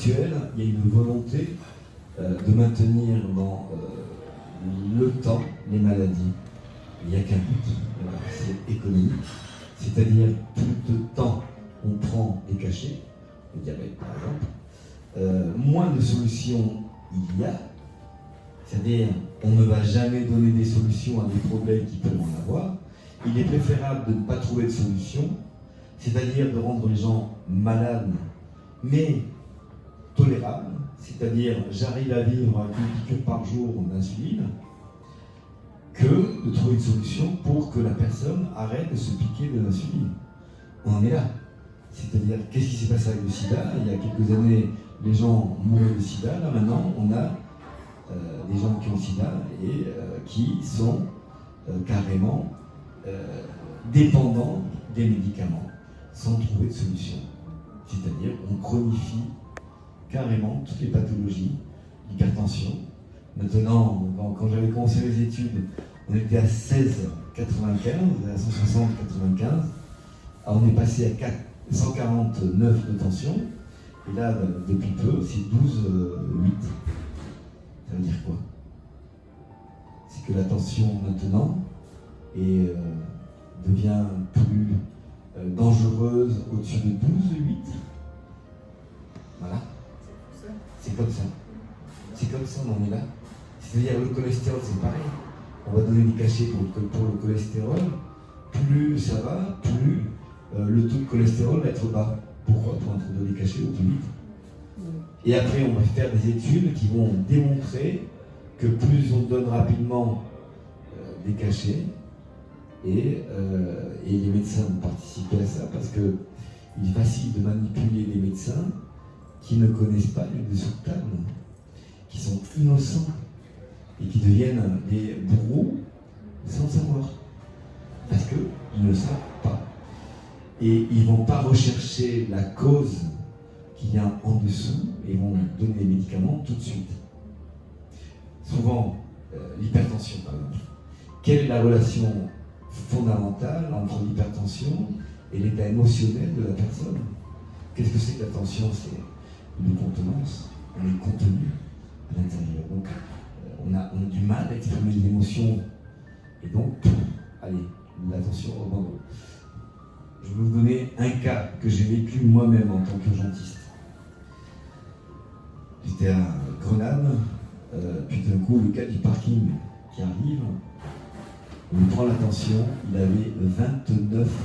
actuelle, il y a une volonté de maintenir dans le temps les maladies. Il n'y a qu'un but, c'est économique. C'est-à-dire, plus de temps on prend des cachets, le diabète par exemple, moins de solutions il y a. C'est-à-dire, on ne va jamais donner des solutions à des problèmes qui peuvent en avoir. Il est préférable de ne pas trouver de solution, c'est-à-dire de rendre les gens malades, mais tolérables, c'est-à-dire j'arrive à vivre avec une piqûre par jour d'insuline, que de trouver une solution pour que la personne arrête de se piquer de l'insuline. On en est là. C'est-à-dire, qu'est-ce qui s'est passé avec le sida? Il y a quelques années, les gens mouraient de sida. Là, maintenant, on a des gens qui ont le sida et qui sont carrément dépendants des médicaments sans trouver de solution. C'est-à-dire, on chronifie carrément toutes les pathologies, l'hypertension. Maintenant, quand j'avais commencé les études, on était à 16,95, à 160,95. On est passé à 149 de tension. Et là, depuis peu, c'est 12,8. Ça veut dire quoi? C'est que la tension maintenant devient plus dangereuse au-dessus de 12,8. Voilà. C'est comme ça. C'est comme ça, on en est là. C'est-à-dire le cholestérol, c'est pareil. On va donner des cachets pour le cholestérol. Plus ça va, plus le taux de cholestérol va être bas. Pourquoi? Pour introduire des cachets au plus vite. Et après, on va faire des études qui vont démontrer que plus on donne rapidement des cachets, et les médecins vont participer à ça, parce qu'il est facile de manipuler les médecins qui ne connaissent pas l'huile de soutane, qui sont innocents et qui deviennent des bourreaux sans savoir, parce qu'ils ne savent pas. Et ils ne vont pas rechercher la cause qu'il y a en dessous et vont donner les médicaments tout de suite. Souvent, l'hypertension par exemple. Quelle est la relation fondamentale entre l'hypertension et l'état émotionnel de la personne? Qu'est-ce que c'est que la tension? C'est une contenance, on est contenu à l'intérieur. Donc, on a du mal à exprimer l'émotion. Et donc, allez, la tension augmente. Je vais vous donner un cas que j'ai vécu moi-même en tant qu'urgentiste. J'étais à Grenade, puis d'un coup, le gars du parking qui arrive, on lui prend la tension, il avait 29,15.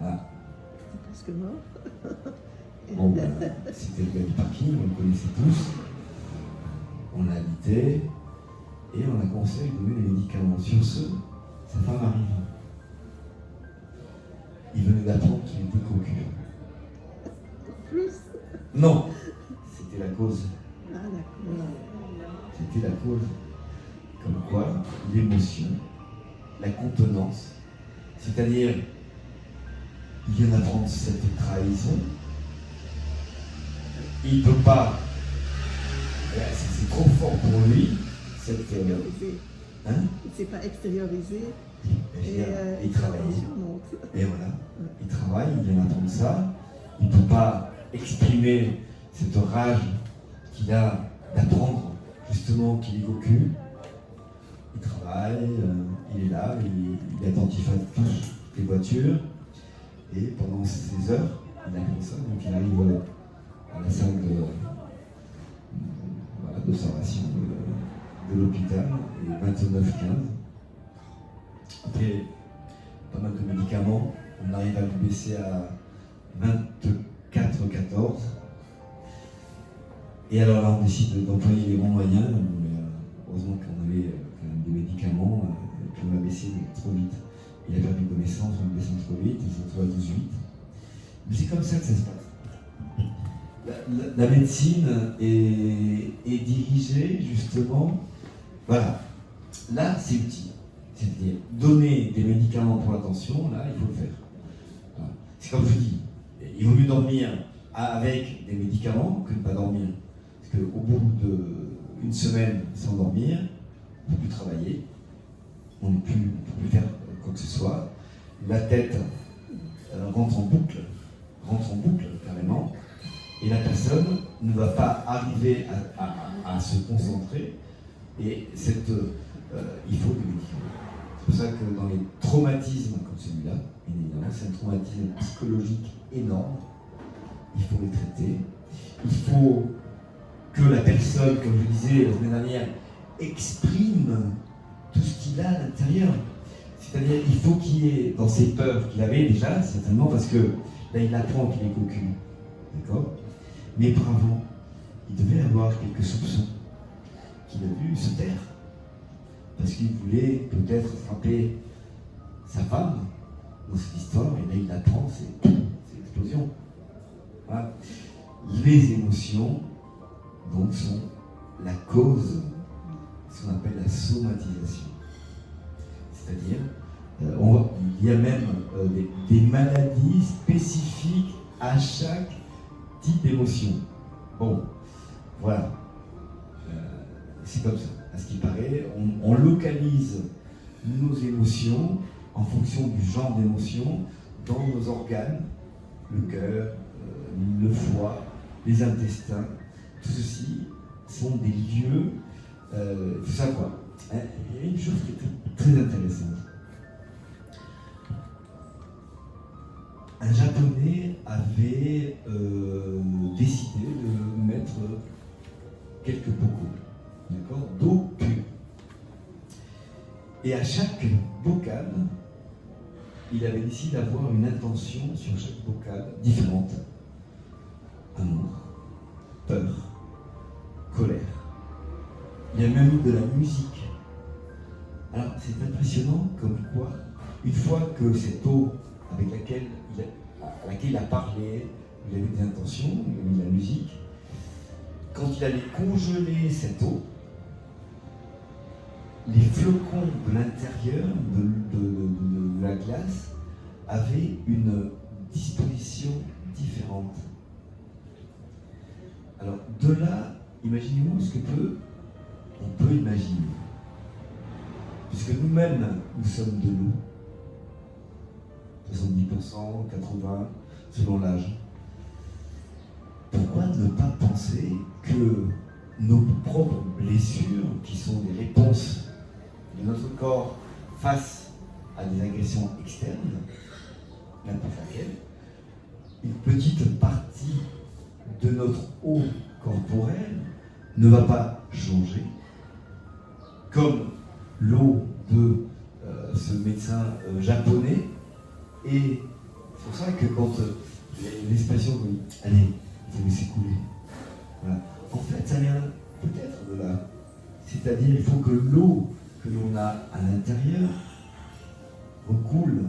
Ah. C'est presque mort. Bon, ben, c'était le gars du parking, on le connaissait tous. On l'habitait et on a commencé à lui donner des médicaments. Sur ce, sa femme arrive. Il venait d'apprendre qu'il était cocu. Plus? Non, c'était la cause. Ah, d'accord. C'était la cause. Comme quoi, l'émotion, la contenance, c'est-à-dire, il vient d'apprendre cette trahison, il ne peut pas, c'est trop fort pour lui, cette... Extériorisé. Hein? Il ne s'est pas extériorisé. Il travaille. Monte. Et voilà, il travaille, il vient d'apprendre ça, il ne peut pas exprimer cette rage qu'il a d'apprendre justement qu'il est cocu. Il travaille, il est là, il est attentif à toutes les voitures. Et pendant ces heures, il a comme ça, donc il arrive à la salle d'observation de l'hôpital, et 29,15. Après pas mal de médicaments, on arrive à le baisser à 24,14. Et alors là, on décide d'employer les bons moyens. Heureusement qu'on avait quand même des médicaments, et puis on l'a baissé trop vite. Il a perdu connaissance, on le baisse trop vite, il se retrouve à 18. Mais c'est comme ça que ça se passe. La médecine est dirigée justement, voilà, là c'est utile. C'est-à-dire donner des médicaments pour la tension, là il faut le faire. Voilà. C'est comme je dis, il vaut mieux dormir avec des médicaments que de ne pas dormir. Parce qu'au bout d'une semaine sans dormir, on ne peut plus travailler, on ne peut plus faire quoi que ce soit. La tête rentre en boucle, rentre en boucle carrément, et la personne ne va pas arriver à se concentrer, et il faut des médicaments. C'est pour ça que dans les traumatismes comme celui-là, évidemment, c'est un traumatisme psychologique énorme, il faut les traiter. Il faut que la personne, comme je disais la semaine dernière, exprime tout ce qu'il a à l'intérieur. C'est-à-dire qu'il faut qu'il y ait dans ses peurs qu'il avait déjà, certainement, parce que là il apprend qu'il est cocu. D'accord? Mais auparavant, il devait avoir quelques soupçons qu'il a dû se taire. Parce qu'il voulait peut-être frapper sa femme dans cette histoire, et là il apprend, c'est l'explosion. Voilà. Les émotions, donc, sont la cause, ce qu'on appelle la somatisation. C'est-à-dire, il y a même des maladies spécifiques à chaque type d'émotion. Bon, voilà. C'est comme ça. À ce qui paraît, on localise nos émotions en fonction du genre d'émotion dans nos organes, le cœur, le foie, les intestins. Tout ceci sont des lieux, tout ça quoi. Il y a une chose qui est très intéressante. Un Japonais avait décidé de mettre quelques bocaux, d'accord, d'eau pure. Et à chaque bocal, il avait décidé d'avoir une intention sur chaque bocal différente. Amour, peur, colère. Il y a même eu de la musique. Alors c'est impressionnant comme quoi, une fois que cette eau à laquelle il a parlé, il a eu des intentions, il a mis de la musique, quand il allait congeler cette eau, les flocons de l'intérieur de la glace avaient une disposition différente. Alors de là, imaginez-vous ce on peut imaginer. Puisque nous-mêmes, nous sommes de l'eau, 70%, 80%, selon l'âge. Pourquoi ne pas penser que nos propres blessures, qui sont des réponses de notre corps face à des agressions externes, n'importe laquelle, une petite partie de notre eau corporelle ne va pas changer, comme l'eau de ce médecin japonais. Et c'est pour ça que quand l'expression « allez, il faut laisser couler », voilà. En fait, ça vient peut-être de là. C'est-à-dire il faut que l'eau que l'on a à l'intérieur recoule,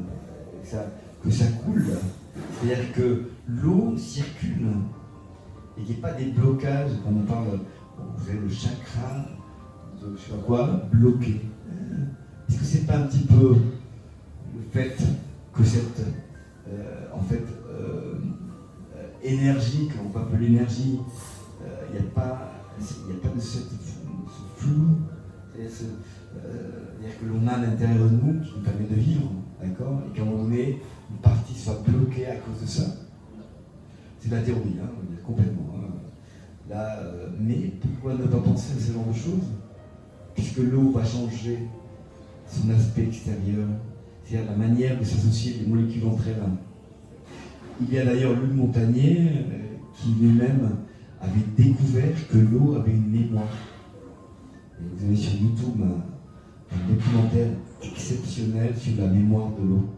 que ça coule. C'est-à-dire que l'eau circule et qu'il n'y ait pas des blocages, quand on parle, vous avez le chakra, de je sais pas quoi, bloqué. Est-ce que c'est pas un petit peu le fait que cette énergie, qu'on peut appeler l'énergie, il n'y a pas de ce flou, c'est-à-dire que l'on a à l'intérieur de nous qui nous permet de vivre, d'accord, et qu'à un moment donné, une partie soit bloquée à cause de ça. C'est de la théorie, hein, complètement. Hein. Là, mais pourquoi ne pas penser à ce genre de choses, puisque l'eau va changer son aspect extérieur, c'est-à-dire la manière de s'associer les molécules entre elles. Il y a d'ailleurs Louis Montagnier qui lui-même avait découvert que l'eau avait une mémoire. Et vous avez sur YouTube un documentaire exceptionnel sur la mémoire de l'eau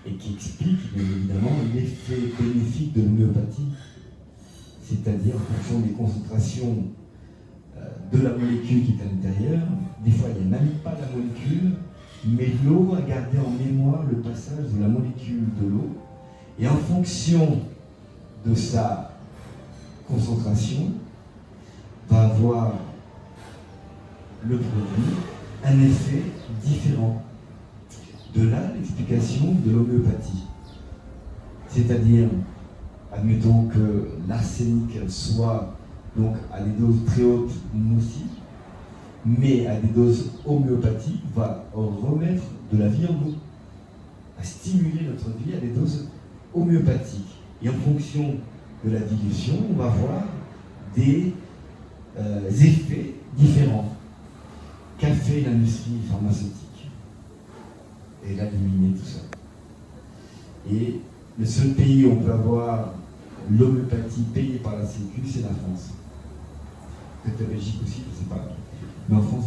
et qui explique bien évidemment l'effet bénéfique de l'homéopathie, c'est-à-dire en fonction des concentrations de la molécule qui est à l'intérieur. Des fois il n'y a même pas la molécule, mais l'eau a gardé en mémoire le passage de la molécule de l'eau, et en fonction de sa concentration va avoir le produit un effet différent. De là l'explication de l'homéopathie. C'est-à-dire, admettons que l'arsenic soit donc à des doses très hautes nocives, mais à des doses homéopathiques va remettre de la vie en nous, à stimuler notre vie à des doses homéopathique. Et en fonction de la dilution, on va voir des effets différents qu'a fait l'industrie pharmaceutique. Et elle a éliminé tout ça. Et le seul pays où on peut avoir l'homéopathie payée par la Sécu, c'est la France. Peut-être la Belgique aussi, je ne sais pas. Mais en France,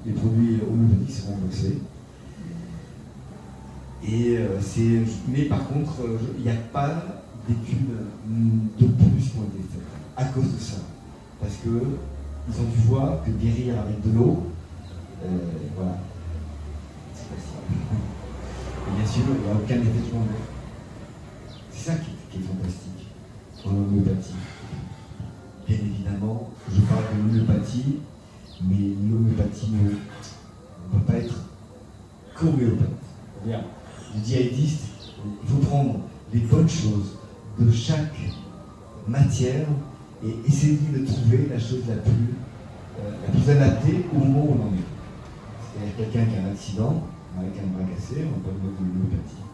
les produits homéopathiques sont remboursés. Et mais par contre, il n'y a pas d'études de plus qui ont été faites à cause de ça. Parce qu'ils ont dû voir que guérir avec de l'eau, voilà, c'est possible. Et bien sûr, il n'y a aucun effet secondaire. C'est ça qui est fantastique en homéopathie. Bien évidemment, je parle de l'homéopathie, mais l'homéopathie ne peut pas être qu'homéopathe. C'est-à-dire, le djihadiste, il faut prendre les bonnes choses de chaque matière et essayer de trouver la chose la plus adaptée au moment où on en est. C'est-à-dire quelqu'un qui a un accident, avec un bras cassé, on va pas lui mettre de l'homéopathie.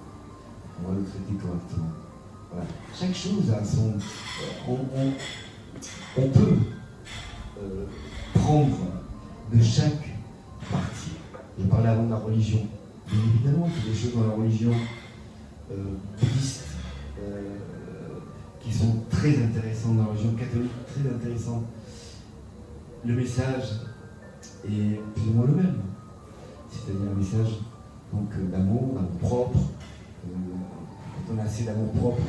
On va le traiter correctement. Voilà. Chaque chose a son... on peut prendre de chaque partie. Je parlais avant de la religion. Bien évidemment qu'il y a des choses dans la religion bouddhiste qui sont très intéressantes, dans la religion catholique très intéressantes. Le message est plus ou moins le même. C'est-à-dire un message d'amour, d'amour propre. Quand on a assez d'amour propre,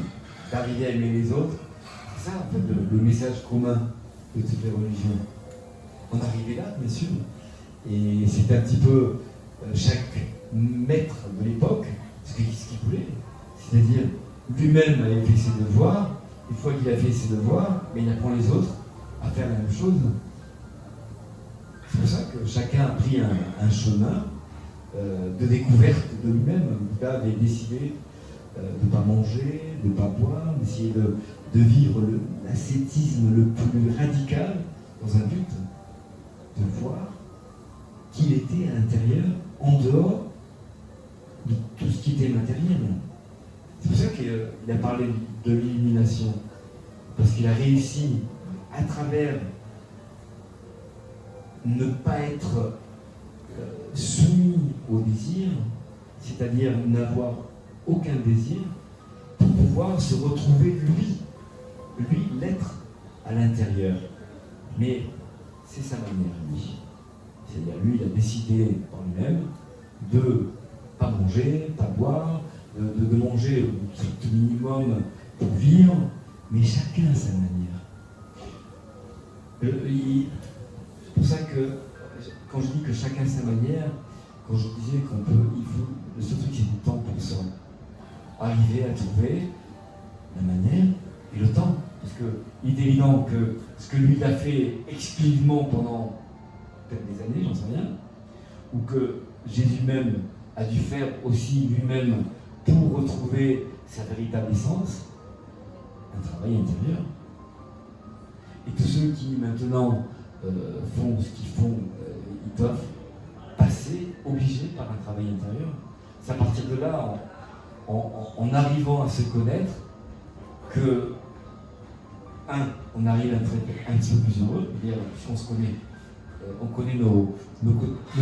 d'arriver à aimer les autres, c'est ça en fait le message commun de toutes les religions. On arrivait là, bien sûr, et c'était un petit peu chaque maître de l'époque ce qu'il voulait. C'est-à-dire, lui-même avait fait ses devoirs, une fois qu'il a fait ses devoirs, mais il apprend les autres à faire la même chose. C'est pour ça que chacun a pris un chemin de découverte de lui-même. Bouddha avait décidé de ne pas manger, de ne pas boire, d'essayer de vivre l'ascétisme le plus radical dans un but de voir qu'il était à l'intérieur, en dehors de tout ce qui était matériel. C'est pour ça qu'il a parlé de l'illumination, parce qu'il a réussi à travers ne pas être soumis au désir, c'est-à-dire n'avoir aucun désir, pour pouvoir se retrouver lui l'être à l'intérieur. Mais c'est sa manière, lui. C'est-à-dire, lui, il a décidé par lui-même de ne pas manger, pas boire, de manger le strict minimum pour vivre, mais chacun a sa manière. C'est pour ça que, quand je dis que chacun a sa manière, quand je disais le seul truc c'est du temps pour ça. Arriver à trouver la manière et le temps. Parce qu'il est évident que ce que lui a fait exclusivement pendant peut-être des années, j'en sais rien, ou que Jésus même a dû faire aussi lui-même pour retrouver sa véritable essence, un travail intérieur. Et tous ceux qui maintenant font ce qu'ils font, ils doivent passer, obligés par un travail intérieur. C'est à partir de là, en arrivant à se connaître, que on arrive à être un petit peu plus heureux, c'est-à-dire qu'on se connaît. On connaît nos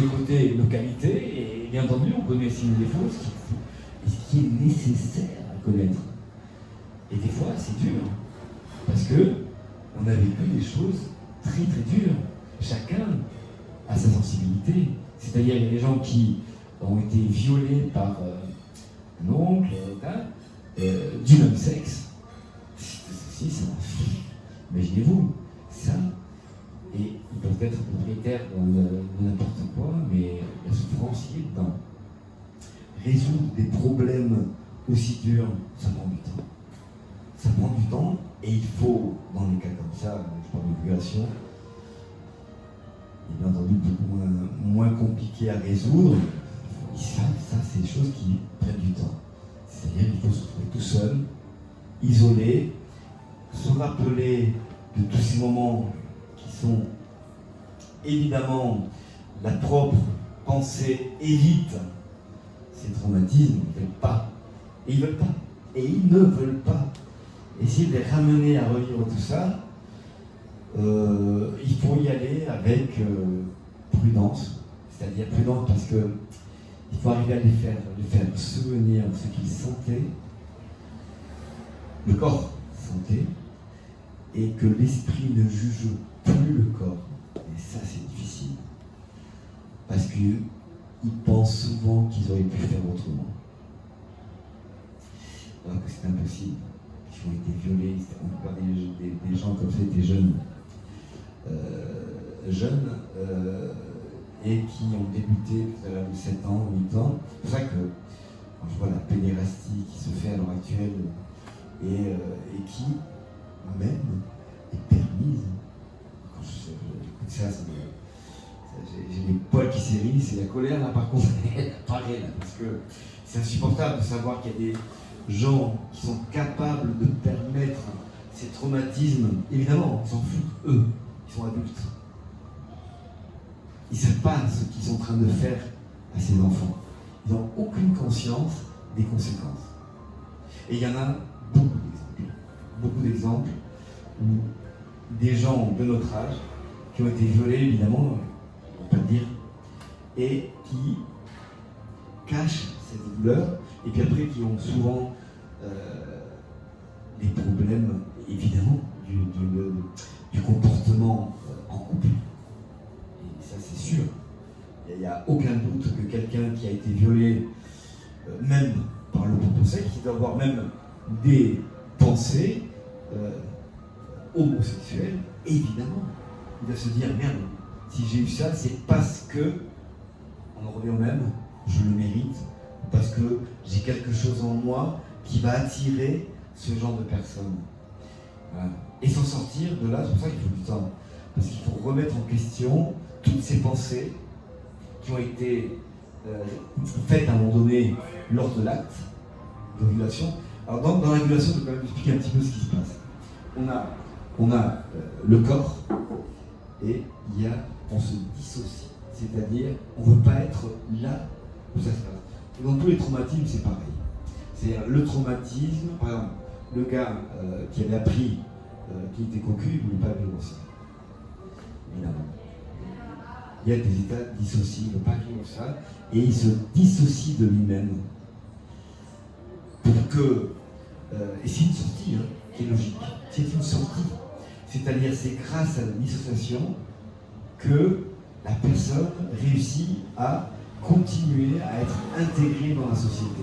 côtés, nos qualités, et bien entendu, on connaît aussi nos défauts, ce qui est nécessaire à connaître. Et des fois, c'est dur, parce qu'on a vécu des choses très très dures. Chacun a sa sensibilité. C'est-à-dire, il y a des gens qui ont été violés par un oncle, du même sexe. Ceci, ça. Imaginez-vous, ça. Et ils peuvent être propriétaires de n'importe quoi, mais la souffrance y est dedans. Résoudre des problèmes aussi durs, ça prend du temps. Ça prend du temps, et il faut, dans les cas comme ça, je parle de violation, et bien entendu beaucoup moins compliqué à résoudre, ça c'est des choses qui prennent du temps. C'est-à-dire qu'il faut se trouver tout seul, isolé, se rappeler de tous ces moments qui sont évidemment la propre pensée évite ces traumatismes, ils ne veulent pas. Et ils ne veulent pas. Et ils ne veulent pas. Essayer de les ramener à revivre tout ça, il faut y aller avec prudence. C'est-à-dire prudence parce que il faut arriver à les faire souvenir de ce qu'ils sentaient, le corps sentait, et que l'esprit ne juge plus le corps. Et ça, c'est difficile. Parce qu'ils pensent souvent qu'ils auraient pu faire autrement. Alors que c'est impossible. Ils ont été violés, on peut des gens comme ça, étaient jeunes, et qui ont débuté à l'âge de 7 ans, 8 ans. C'est pour ça que quand je vois la pédérastie qui se fait à l'heure actuelle et qui même est permise. Quand j'écoute ça, j'ai les poils qui s'hérissent et la colère là par contre elle apparaît là, parce que c'est insupportable de savoir qu'il y a des gens qui sont capables de permettre ces traumatismes. Évidemment, ils s'en foutent, eux, ils sont adultes. Ils ne savent pas ce qu'ils sont en train de faire à ces enfants. Ils n'ont aucune conscience des conséquences. Et il y en a beaucoup d'exemples où des gens de notre âge qui ont été violés, évidemment, on peut le dire, et qui cachent cette douleur, et puis après qui ont souvent des problèmes, évidemment, du comportement en couple. Et ça, c'est sûr. Il n'y a aucun doute que quelqu'un qui a été violé, même par le potentiel, qui doit avoir même des pensées homosexuelles, évidemment, il doit se dire, merde, si j'ai eu ça, c'est parce que, on en revient au même, je le mérite, parce que j'ai quelque chose en moi qui va attirer ce genre de personnes. Voilà. Et s'en sortir de là, c'est pour ça qu'il faut du temps. Parce qu'il faut remettre en question toutes ces pensées qui ont été faites à un moment donné lors de l'acte d'ovulation. Alors dans l'ovulation, je vais quand même expliquer un petit peu ce qui se passe. On a le corps et on se dissocie. C'est-à-dire, on ne veut pas être là où ça se passe. Et dans tous les traumatismes, c'est pareil. C'est le traumatisme, par exemple, le gars qui avait appris qu'il était cocu, il ne voulait pas vivre ça. Évidemment. Il y a des états dissociés, il ne veut pas vivre ça, et il se dissocie de lui-même. Pour que. Et c'est une sortie qui est logique. C'est une sortie. C'est-à-dire, c'est grâce à la dissociation que la personne réussit à continuer à être intégrée dans la société.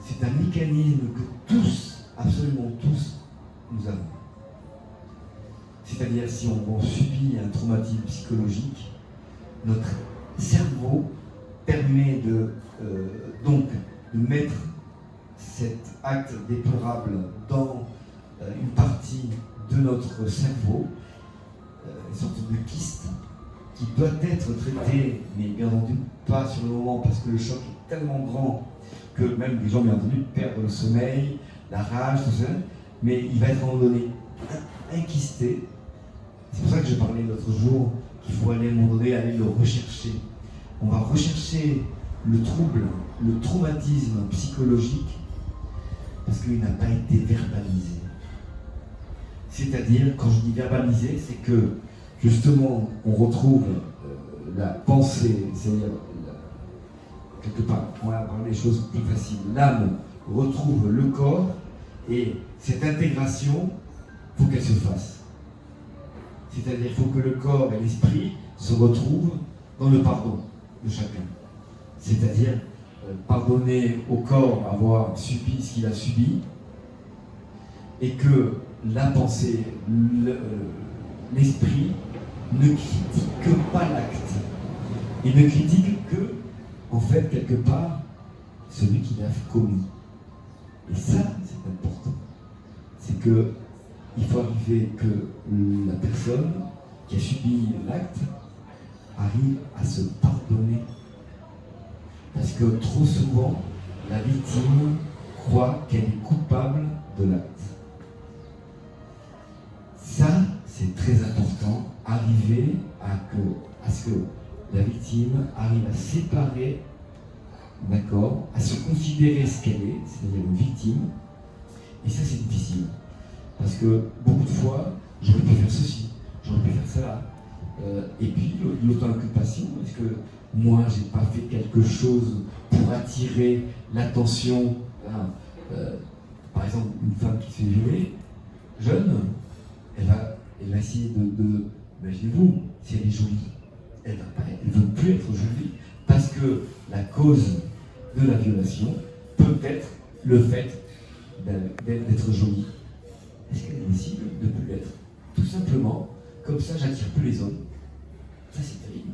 C'est un mécanisme que tous, absolument tous, nous avons. C'est-à-dire, si on subit un traumatisme psychologique, notre cerveau permet donc de mettre cet acte déplorable dans une partie de notre cerveau, une sorte de kyste, qui doit être traité, mais bien entendu pas sur le moment, parce que le choc est tellement grand que même les gens, bien entendu, perdent le sommeil, la rage, tout ça, mais il va être à un moment donné inkysté. C'est pour ça que je parlais l'autre jour qu'il faut aller à un moment donné aller le rechercher. On va rechercher le trouble, le traumatisme psychologique, parce qu'il n'a pas été verbalisé. C'est-à-dire, quand je dis verbalisé, c'est que justement, on retrouve la pensée, c'est-à-dire, quelque part, on va avoir les choses plus faciles. L'âme retrouve le corps, et cette intégration, il faut qu'elle se fasse. C'est-à-dire, il faut que le corps et l'esprit se retrouvent dans le pardon de chacun. C'est-à-dire, pardonner au corps avoir subi ce qu'il a subi, et que la pensée, l'esprit ne critique pas l'acte. Il ne critique que, en fait, quelque part, celui qui l'a commis. Et ça, c'est important. C'est que il faut arriver que la personne qui a subi l'acte arrive à se pardonner. Parce que trop souvent, la victime croit qu'elle est coupable de l'acte. Ça, c'est très important, arriver à ce que la victime arrive à séparer d'accord, à se considérer ce qu'elle est, c'est-à-dire une victime. Et ça, c'est difficile. Parce que beaucoup de fois, j'aurais pu faire ceci, j'aurais pu faire cela. Et puis, l'auto-inculpation, est-ce que moi, j'ai pas fait quelque chose pour attirer l'attention, hein, par exemple, une femme qui se fait violer, jeune, elle va essayer de imaginez-vous, si elle est jolie, elle ne veut plus être jolie, parce que la cause de la violation peut être le fait d'être jolie. Est-ce qu'elle décide de ne plus l'être? Tout simplement, comme ça, j'attire plus les hommes. Ça, c'est terrible.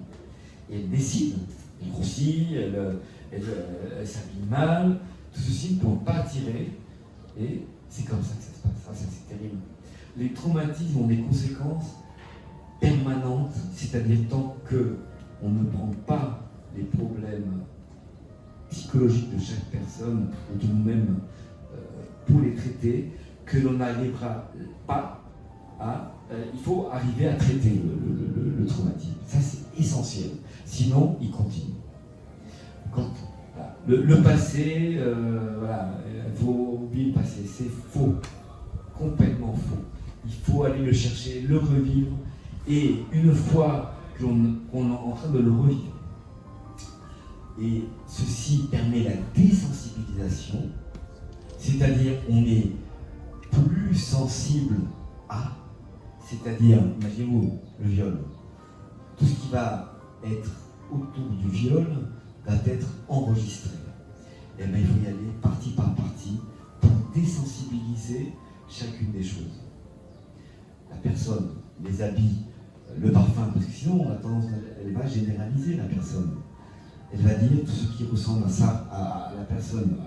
Et elle décide, elle grossit, elle s'habille mal, tout ceci ne peut pas attirer, et c'est comme ça que ça se passe. Ça, c'est terrible. Les traumatismes ont des conséquences permanentes, c'est-à-dire tant qu'on ne prend pas les problèmes psychologiques de chaque personne ou de nous-mêmes pour les traiter, que l'on n'arrivera pas à... il faut arriver à traiter le traumatisme. Ça, c'est essentiel. Sinon, il continue. Quand, voilà, le passé, voilà, il faut oublier le passé. C'est faux. Complètement faux. Il faut aller le chercher, le revivre. Et une fois qu'on est en train de le revivre, et ceci permet la désensibilisation, c'est-à-dire on est plus sensible à, c'est-à-dire, imaginez-vous, le viol. Tout ce qui va être autour du viol va être enregistré. Et bien il faut y aller partie par partie pour désensibiliser chacune des choses. La personne, les habits, le parfum, parce que sinon on a tendance, elle va généraliser la personne. Elle va dire tout ce qui ressemble à ça, à la personne,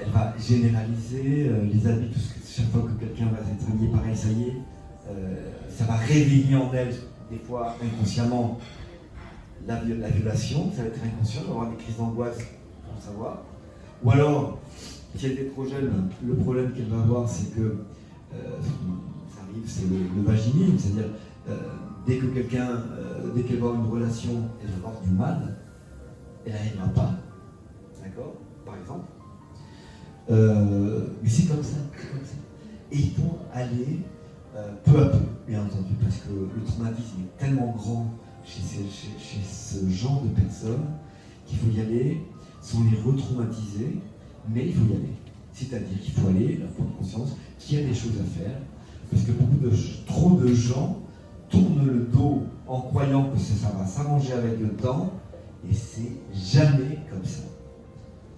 elle va généraliser les habits, tout ce que, chaque fois que quelqu'un va s'être habillé pareil, ça y est, ça va réveiller en elle, des fois inconsciemment, la violation, ça va être inconscient, elle va avoir des crises d'angoisse pour le savoir. Ou alors, si elle était trop jeune, le problème qu'elle va avoir, c'est que ça arrive, c'est le vaginisme, c'est-à-dire dès qu'elle va avoir une relation, elle va avoir du mal, elle n'arrivera pas, d'accord, par exemple. Mais c'est comme ça, Et il faut aller peu à peu, bien entendu, parce que le traumatisme est tellement grand chez ce genre de personnes qu'il faut y aller sans les retraumatiser, mais il faut y aller. C'est-à-dire qu'il faut aller, leur prendre conscience qu'il y a des choses à faire, parce que trop de gens tournent le dos en croyant que ça va s'arranger avec le temps, et c'est jamais comme ça.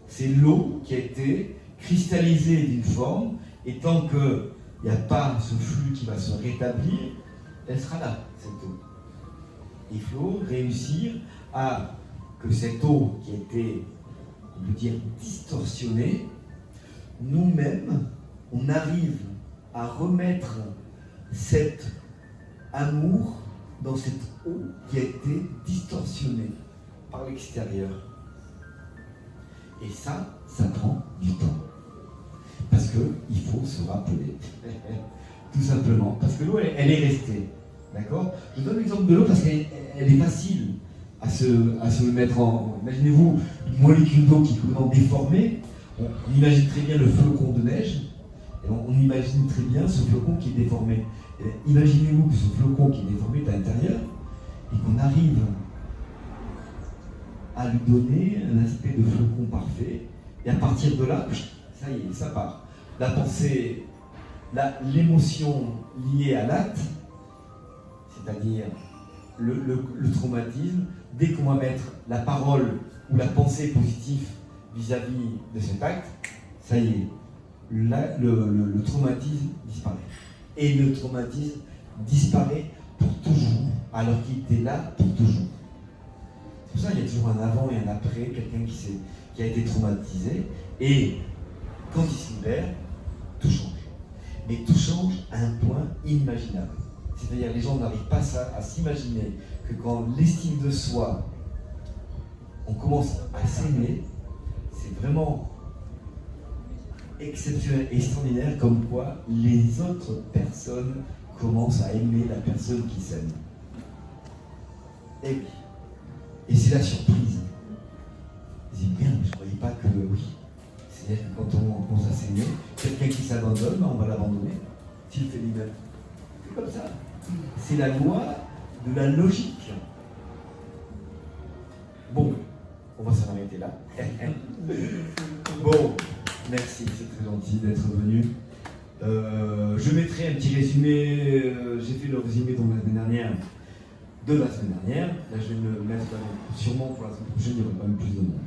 C'est l'eau qui a été cristallisée d'une forme, et tant qu'il n'y a pas ce flux qui va se rétablir, elle sera là, cette eau. Il faut réussir à que cette eau qui a été, on peut dire, distorsionnée, nous-mêmes, on arrive à remettre cet amour dans cette eau qui a été distorsionnée par l'extérieur. Et ça prend du temps. Parce qu'il faut se rappeler. Tout simplement. Parce que l'eau, elle est restée. D'accord? Je donne l'exemple de l'eau parce qu'elle est facile à se mettre en... Imaginez-vous une molécule d'eau qui est complètement déformée. On imagine très bien le flocon de neige. Et on imagine très bien ce flocon qui est déformé. Imaginez-vous que ce flocon qui est déformé est à l'intérieur et qu'on arrive à lui donner un aspect de flocon parfait. Et à partir de là, ça y est, ça part. La pensée, l'émotion liée à l'acte, c'est-à-dire le traumatisme, dès qu'on va mettre la parole ou la pensée positive vis-à-vis de cet acte, ça y est, le traumatisme disparaît. Et le traumatisme disparaît pour toujours, alors qu'il était là pour toujours. C'est pour ça qu'il y a toujours un avant et un après, quelqu'un qui a été traumatisé, et quand il se libère, tout change. Mais tout change à un point inimaginable. C'est-à-dire les gens n'arrivent pas à s'imaginer que quand l'estime de soi, on commence à s'aimer, c'est vraiment exceptionnel et extraordinaire comme quoi les autres personnes commencent à aimer la personne qui s'aime. Eh oui. Et c'est la surprise. Je dis bien, je ne croyais pas que oui. C'est-à-dire que quand on commence à saigner, quelqu'un qui s'abandonne, on va l'abandonner. S'il fait l'hiver. C'est comme ça. C'est la loi de la logique. Bon, on va s'en arrêter là. Bon, merci, c'est très gentil d'être venu. Je mettrai un petit résumé. J'ai fait le résumé donc, la semaine dernière. De la semaine dernière. Là, je vais me mettre sûrement pour la semaine prochaine, il y aura quand même plus de monde.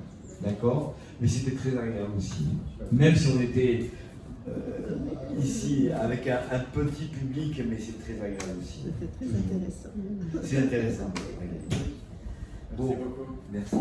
D'accord? Mais c'était très agréable aussi. Même si on était ici avec un petit public, mais c'est très agréable aussi. C'était très intéressant. C'est intéressant. Bon, merci.